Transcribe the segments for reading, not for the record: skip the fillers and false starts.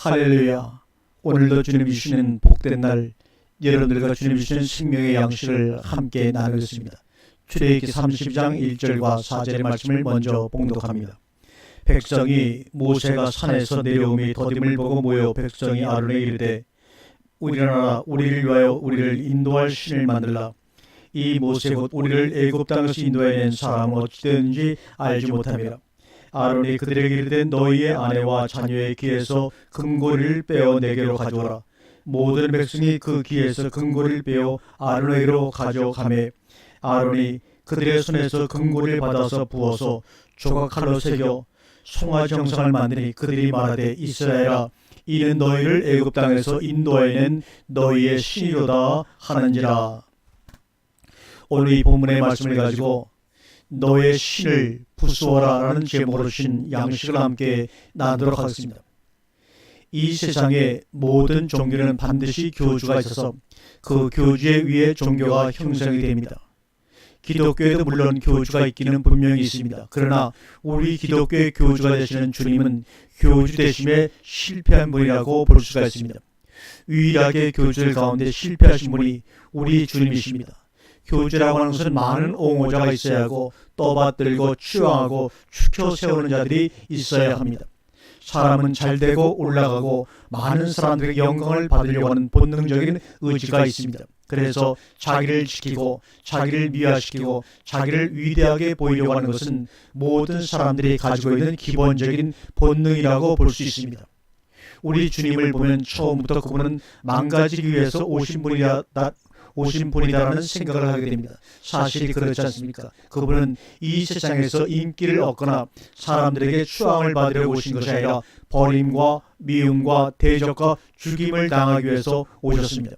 할렐루야. 오늘도 주님이 주시는 복된 날, 여러분들과 주님이 주시는 생명의 양식을 함께 나누겠습니다. 출애굽기 32장 1절과 4절의 말씀을 먼저 봉독합니다. 백성이 모세가 산에서 내려오며 더딤을 보고 모여 백성이 아론에게 이르되 일어나라, 우리를 위하여 우리를 인도할 신을 만들라. 이 모세 곧 우리를 애굽 땅에서 인도해낸 사람은 어찌되는지 알지 못함이라. 아론이 그들에게 이르되 너희의 아내와 자녀의 귀에서 금고리를 빼어 내게로 가져오라. 모든 백성이 그 귀에서 금고리를 빼어 아론에게로 가져가매 아론이 그들의 손에서 금고리를 받아서 부어서 조각칼로 새겨 송아지 형상을 만드니 그들이 말하되 이스라엘아, 이는 너희를 애굽 땅에서 인도해낸 너희의 신이로다 하는지라. 오늘 이 본문의 말씀을 가지고 너의 신을 부수어라 라는 제목으로 주신 양식을 함께 나누도록 하겠습니다. 이 세상의 모든 종교는 반드시 교주가 있어서 그 교주에 의해 종교가 형성이 됩니다. 기독교에도 물론 교주가 있기는 분명히 있습니다. 그러나 우리 기독교의 교주가 되시는 주님은 교주 되심에 실패한 분이라고 볼 수가 있습니다. 유일하게 교주들 가운데 실패하신 분이 우리 주님이십니다. 교주라고 하는 것은 많은 옹호자가 있어야 하고 떠받들고 추앙하고 추켜 세우는 자들이 있어야 합니다. 사람은 잘되고 올라가고 많은 사람들에게 영광을 받으려고 하는 본능적인 의지가 있습니다. 그래서 자기를 지키고 자기를 미화시키고 자기를 위대하게 보이려고 하는 것은 모든 사람들이 가지고 있는 기본적인 본능이라고 볼 수 있습니다. 우리 주님을 보면 처음부터 그분은 망가지기 위해서 오신 분이다라는 생각을 하게 됩니다. 사실이 그렇지 않습니까? 그분은 이 세상에서 인기를 얻거나 사람들에게 추앙을 받으려고 오신 것이 아니라 버림과 미움과 대적과 죽임을 당하기 위해서 오셨습니다.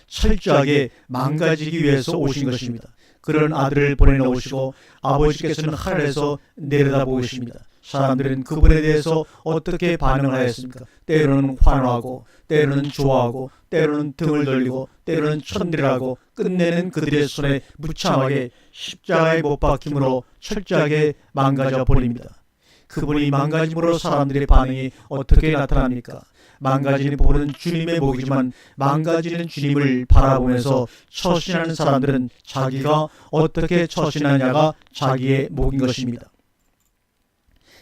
철저하게 망가지기 위해서 오신 것입니다. 그런 아들을 보내놓으시고 아버지께서는 하늘에서 내려다보고 계십니다. 사람들은 그분에 대해서 어떻게 반응을 하였습니까? 때로는 환호하고 때로는 좋아하고 때로는 등을 돌리고 때로는 천대하고 끝내는 그들의 손에 무참하게 십자가에 못 박힘으로 철저하게 망가져 버립니다. 그분이 망가짐으로 사람들의 반응이 어떻게 나타납니까? 망가지는 부분은 주님의 목이지만 망가지는 주님을 바라보면서 처신하는 사람들은 자기가 어떻게 처신하냐가 자기의 목인 것입니다.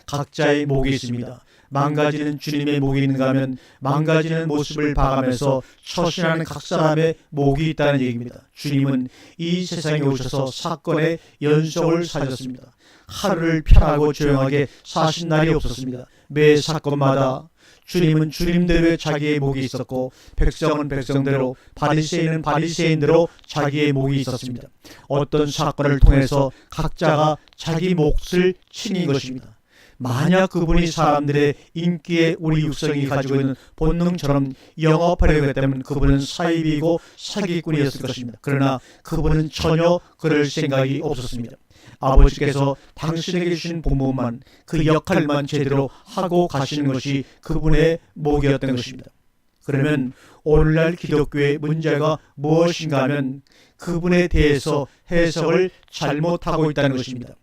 각자의 목이 있습니다. 망가지는 주님의 목이 있는가 하면 망가지는 모습을 봐가면서 처신하는 각 사람의 목이 있다는 얘기입니다. 주님은 이 세상에 오셔서 사건의 연속을 사셨습니다. 하루를 편하고 조용하게 사신 날이 없었습니다. 매 사건마다 주님은 주님대로 자기의 목이 있었고 백성은 백성대로 바리새인은 바리새인대로 자기의 목이 있었습니다. 어떤 사건을 통해서 각자가 자기 몫을 지닌 것입니다. 만약 그분이 사람들의 인기에 우리 육성이 가지고 있는 본능처럼 영업하려고 했다면 그분은 사입이고 사기꾼이었을 것입니다. 그러나 그분은 전혀 그럴 생각이 없었습니다. 아버지께서 당신에게 주신 본분만, 그 역할만 제대로 하고 가시는 것이 그분의 목이었던 것입니다. 그러면 오늘날 기독교의 문제가 무엇인가 하면 그분에 대해서 해석을 잘못하고 있다는 것입니다.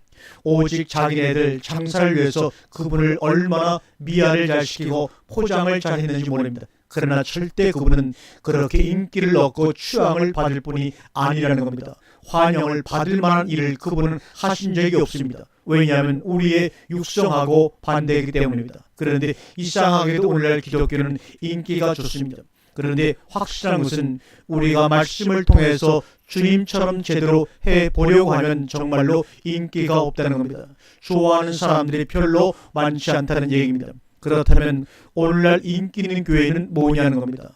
오직 자기네들 장사를 위해서 그분을 얼마나 미화를 잘 시키고 포장을 잘 했는지 모릅니다. 그러나 절대 그분은 그렇게 인기를 얻고 추앙을 받을 뿐이 아니라는 겁니다. 환영을 받을 만한 일을 그분은 하신 적이 없습니다. 왜냐하면 우리의 육성하고 반대이기 때문입니다. 그런데 이상하게도 오늘날 기독교는 인기가 좋습니다. 그런데 확실한 것은 우리가 말씀을 통해서 주님처럼 제대로 해보려고 하면 정말로 인기가 없다는 겁니다. 좋아하는 사람들이 별로 많지 않다는 얘기입니다. 그렇다면 오늘날 인기 있는 교회는 뭐냐는 겁니다.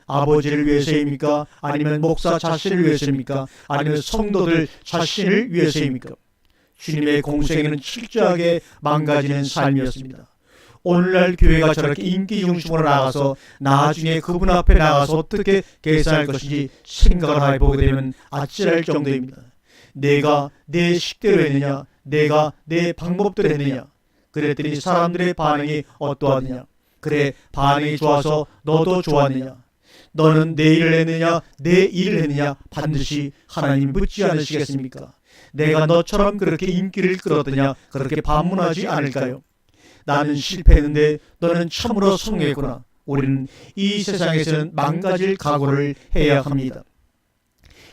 아버지를 위해서입니까? 아니면 목사 자신을 위해서입니까? 아니면 성도들 자신을 위해서입니까? 주님의 공생에는 철저하게 망가지는 삶이었습니다. 오늘날 교회가 저렇게 인기 중심으로 나가서 나중에 그분 앞에 나가서 어떻게 계산할 것인지 생각을 해보게 되면 아찔할 정도입니다. 내가 내 식대로 했느냐? 내가 내 방법대로 했느냐? 그랬더니 사람들의 반응이 어떠하느냐? 그래, 반응이 좋아서 너도 좋았느냐? 너는 내 일을 했느냐? 내 일을 했느냐? 반드시 하나님 묻지 않으시겠습니까? 내가 너처럼 그렇게 인기를 끌었느냐? 그렇게 반문하지 않을까요? 나는 실패했는데 너는 참으로 성공했구나. 우리는 이 세상에서는 망가질 각오를 해야 합니다.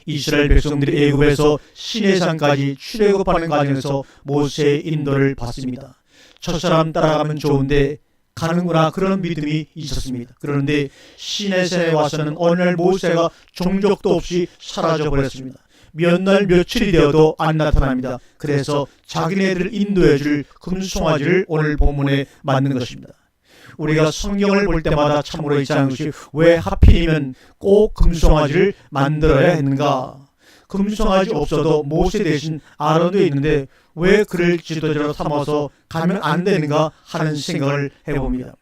이스라엘 백성들이 애굽에서 시내산까지 출애굽하는 과정에서 모세의 인도를 받습니다. 첫사람 따라가면 좋은데 가는구나, 그런 믿음이 있었습니다. 그런데 시내산에 와서는 어느 날 모세가 종족도 없이 사라져 버렸습니다. 몇 날 며칠이 되어도 안 나타납니다. 그래서 자기네들을 인도해줄 금송아지를 오늘 본문에 만든 것입니다. 우리가 성경을 볼 때마다 참으로 이상한 것이, 왜 하필이면 꼭 금송아지를 만들어야 했는가? 금송아지 없어도 모세 대신 아론도 있는데 왜 그를 지도자로 삼아서 가면 안 되는가 하는 생각을 해봅니다.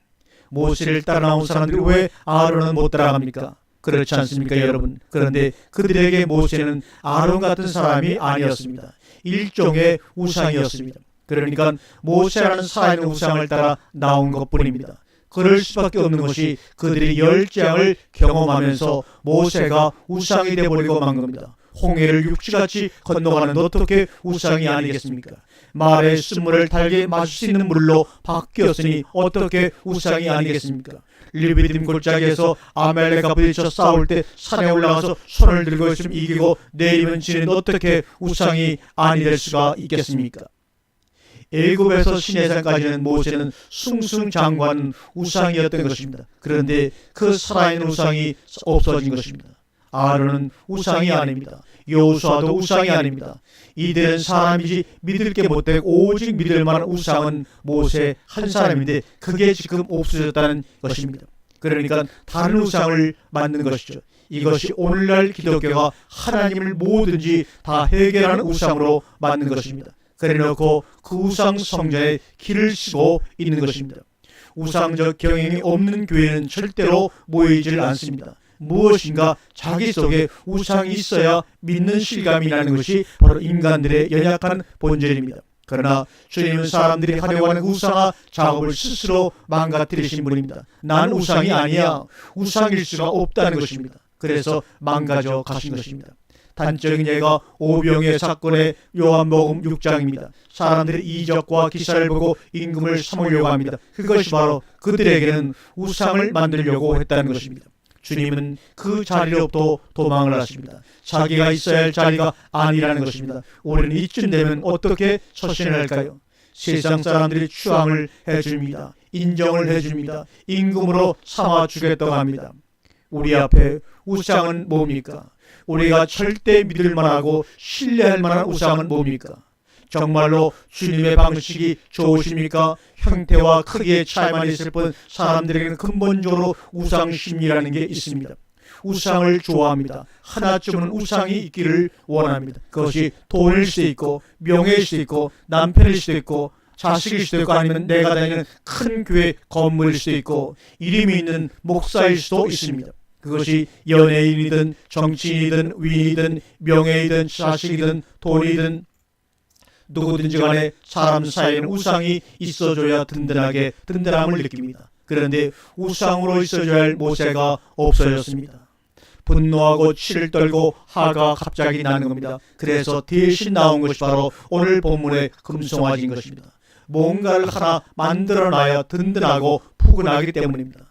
모세를 따라 나온 사람들이 왜 아론은 못 따라갑니까? 그렇지 않습니까, 여러분? 그런데 그들에게 모세는 아론 같은 사람이 아니었습니다. 일종의 우상이었습니다. 그러니까 모세라는 살아있는 우상을 따라 나온 것뿐입니다. 그럴 수밖에 없는 것이 그들이 열재앙을 경험하면서 모세가 우상이 되어버리고 만 겁니다. 홍해를 육지같이 건너가는 어떻게 우상이 아니겠습니까? 말의 쓴물을 달게 마실 수 있는 물로 바뀌었으니 어떻게 우상이 아니겠습니까? 리비딤 골짜기에서 아말렉과 부딪혀 싸울 때 산에 올라가서 손을 들고 있으면 이기고 내리면 지는 어떻게 우상이 아니 될 수가 있겠습니까? 애굽에서 시내산까지는 모세는 승승장구한 우상이었던 것입니다. 그런데 그 살아있는 우상이 없어진 것입니다. 아론은 우상이 아닙니다. 여호수아도 우상이 아닙니다. 이들은 사람이지 믿을 게 못되고 오직 믿을 만한 우상은 모세 한 사람인데 그게 지금 없어졌다는 것입니다. 그러니까 다른 우상을 만든 것이죠. 이것이 오늘날 기독교가 하나님을 뭐든지 다 해결하는 우상으로 만든 것입니다. 그래놓고 그 우상 성전에 길을 쓰고 있는 것입니다. 우상적 경영이 없는 교회는 절대로 모이질 않습니다. 무엇인가 자기 속에 우상이 있어야 믿는 실감이 나는 것이 바로 인간들의 연약한 본질입니다. 그러나 주님은 사람들이 하려고 하는 우상화 작업을 스스로 망가뜨리신 분입니다. 난 우상이 아니야. 우상일 수가 없다는 것입니다. 그래서 망가져 가신 것입니다. 단적인 예가 오병이의 사건의 요한복음 6장입니다. 사람들이 이적과 기사를 보고 임금을 삼으려고 합니다. 그것이 바로 그들에게는 우상을 만들려고 했다는 것입니다. 주님은 그 자리로부터 도망을 하십니다. 자기가 있어야 할 자리가 아니라는 것입니다. 우리는 이쯤 되면 어떻게 처신을 할까요? 세상 사람들이 추앙을 해줍니다. 인정을 해줍니다. 임금으로 삼아주겠다고 합니다. 우리 앞에 우상은 뭡니까? 우리가 절대 믿을 만하고 신뢰할 만한 우상은 뭡니까? 정말로 주님의 방식이 좋으십니까? 형태와 크기의 차이만 있을 뿐 사람들에게는 근본적으로 우상심리라는 게 있습니다. 우상을 좋아합니다. 하나쯤은 우상이 있기를 원합니다. 그것이 돈일 수도 있고 명예일 수도 있고 남편일 수도 있고 자식일 수도 있고 아니면 내가 다니는 큰 교회 건물일 수도 있고 이름이 있는 목사일 수도 있습니다. 그것이 연예인이든 정치인이든 위인이든 명예이든 자식이든 돈이든 누구든지 간에 사람 사이에는 우상이 있어줘야 든든함을 느낍니다. 그런데 우상으로 있어줘야 할 모세가 없어졌습니다. 분노하고 치를 떨고 화가 갑자기 나는 겁니다. 그래서 대신 나온 것이 바로 오늘 본문의 금송아지인 것입니다. 뭔가를 하나 만들어놔야 든든하고 푸근하기 때문입니다.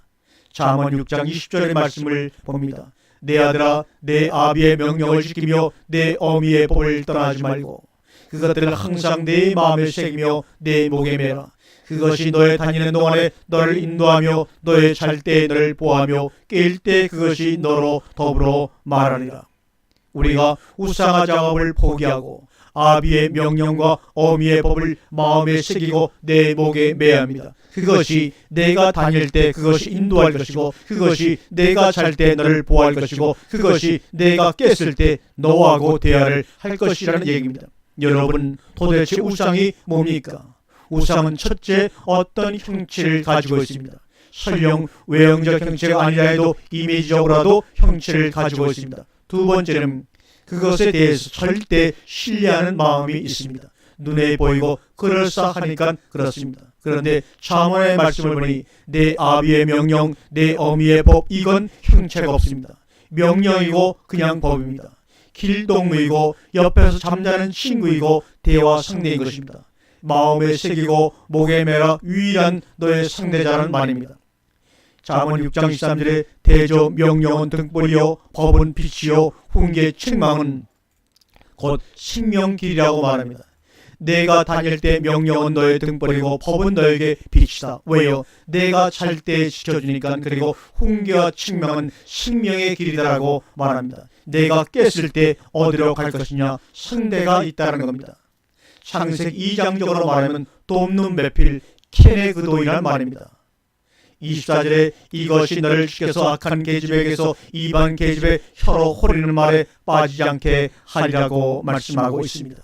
잠언 6장 20절의 말씀을 봅니다. 내 아들아 내 아비의 명령을 지키며 내 어미의 법을 떠나지 말고 그것들을 항상 내 마음에 새기며 내 목에 매라. 그것이 너의 다니는 동안에 너를 인도하며 너의 잘 때에 너를 보호하며 깰 때 그것이 너로 더불어 말하리라. 우리가 우상화 작업을 포기하고 아비의 명령과 어미의 법을 마음에 새기고 내 목에 매야 합니다. 그것이 내가 다닐 때 그것이 인도할 것이고 그것이 내가 잘 때 너를 보호할 것이고 그것이 내가 깼을 때 너하고 대화를 할 것이라는 얘기입니다. 여러분 도대체 우상이 뭡니까? 우상은 첫째 어떤 형체를 가지고 있습니다. 설령 외형적 형체가 아니라 해도 이미지적으로라도 형체를 가지고 있습니다. 두 번째는 그것에 대해서 절대 신뢰하는 마음이 있습니다. 눈에 보이고 그럴싸하니까 그렇습니다. 그런데 잠언의 말씀을 보니 내 아비의 명령, 내 어미의 법 이건 형체가 없습니다. 명령이고 그냥 법입니다. 길동무이고 옆에서 잠자는 친구이고 대화 상대인 것입니다. 마음에 새기고 목에 매라 유일한 너의 상대자라는 말입니다. 잠언 6장 13절에 대저 명령은 등불이요 법은 빛이요 훈계 책망은 곧 생명길이라고 말합니다. 내가 다닐 때 명령은 너의 등불이고 법은 너에게 빛이다. 왜요? 내가 잘 때 지켜주니까. 그리고 훈계와 책망은 생명의 길이다라고 말합니다. 내가 깼을 때 어디로 갈 것이냐? 상대가 있다는 겁니다. 창세기 2장적으로 말하면 돕는 매필 켄의 그도이란 말입니다. 24절에 이것이 너를 지켜서 악한 계집에게서 이방 계집의 혀로 호리는 말에 빠지지 않게 하리라고 말씀하고 있습니다.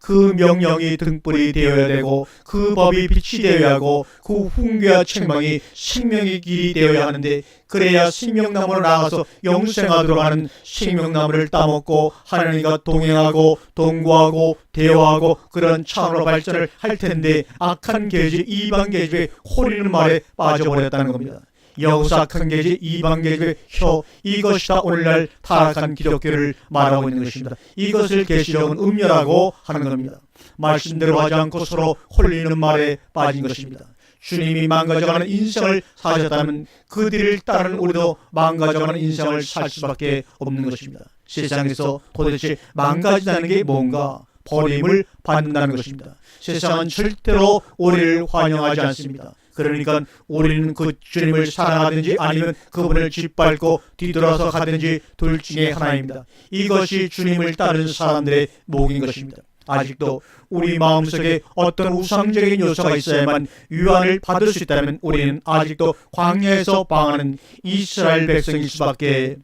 그 명령이 등불이 되어야 되고 그 법이 빛이 되어야 하고 그 훈계와 책망이 생명의 길이 되어야 하는데, 그래야 생명나무로 나아가서 영생하도록 하는 생명나무를 따먹고 하나님과 동행하고 동거하고 대화하고 그런 차원으로 발전을 할 텐데, 악한 계집, 이방 계집의 호리는 말에 빠져버렸다는 겁니다. 여기서 악한 계집, 이방 계집의 혀, 이것이 다 오늘날 타락한 기독교를 말하고 있는 것입니다. 이것을 계시록은 음녀라고 하는 겁니다. 말씀대로 하지 않고 서로 홀리는 말에 빠진 것입니다. 주님이 망가져가는 인생을 사셨다면 그들을 따르는 우리도 망가져가는 인생을 살 수밖에 없는 것입니다. 세상에서 도대체 망가진다는 게 뭔가? 버림을 받는다는 것입니다. 세상은 절대로 우리를 환영하지 않습니다. 그러니까 우리는 그 주님을 사랑하든지 아니면 그분을 짓밟고 뒤돌아서 가든지 둘 중에 하나입니다. 이것이 주님을 따르는 사람들의 목인 것입니다. 아직도 우리 마음속에 어떤 우상적인 요소가 있어야만 유한을 받을 수 있다면 우리는 아직도 광야에서 방황하는 이스라엘 백성일 수밖에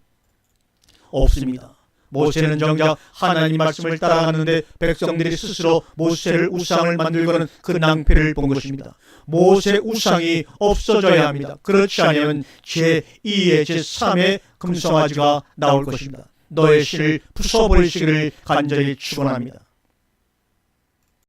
없습니다. 모세는 정작 하나님 말씀을 따라가는데 백성들이 스스로 모세를 우상을 만들고는 그 낭패를 본 것입니다. 모세 우상이 없어져야 합니다. 그렇지 않으면 제2의 제3의 금송아지가 나올 것입니다. 너의 신을 부숴버리시기를 간절히 축원합니다.